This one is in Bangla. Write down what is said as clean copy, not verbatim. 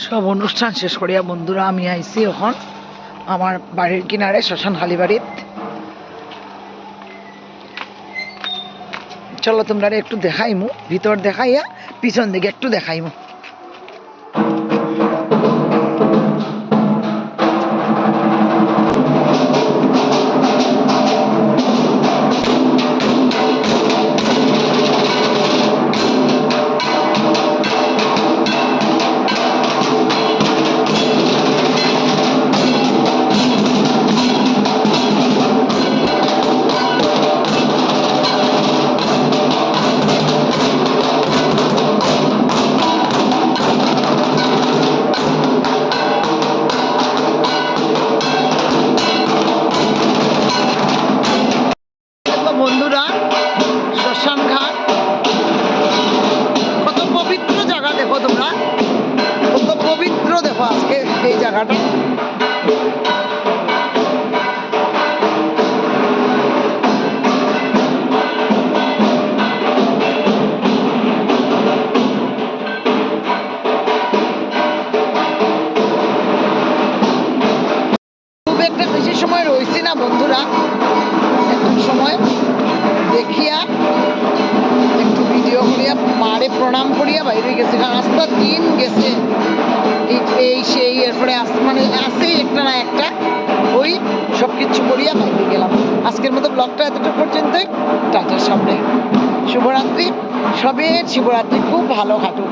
সব অনুষ্ঠান শেষ করিয়া বন্ধুরা আমি আইছি এখন আমার বাড়ির কিনারে শ্মশান হালিবাড়িত। চলো তোমরা একটু দেখাইমু, ভিতর দেখাইয়া পিছন দিকে একটু দেখাইমু। বন্ধুরা শ্মশান ঘাট কত পবিত্র জায়গা, দেখো তোমরা কত পবিত্র, দেখো আজকে এই জায়গাটা। খুব একটা বেশি সময় রয়েছি না বন্ধুরা, একটু সময় দেখিয়া একটু ভিডিও করিয়া মারে প্রণাম করিয়া বাইরে গেছে, কারণ আস্তে দিন গেছে এই সেই, এরপরে মানে আছে একটা না একটা, ওই সব কিছু করিয়া বাইরে গেলাম। আজকের মতো ব্লগটা এতটুকু পর্যন্তই। টাটার সামনে শুভরাত্রি, সবে শিবরাত্রি খুব ভালো কাটুক।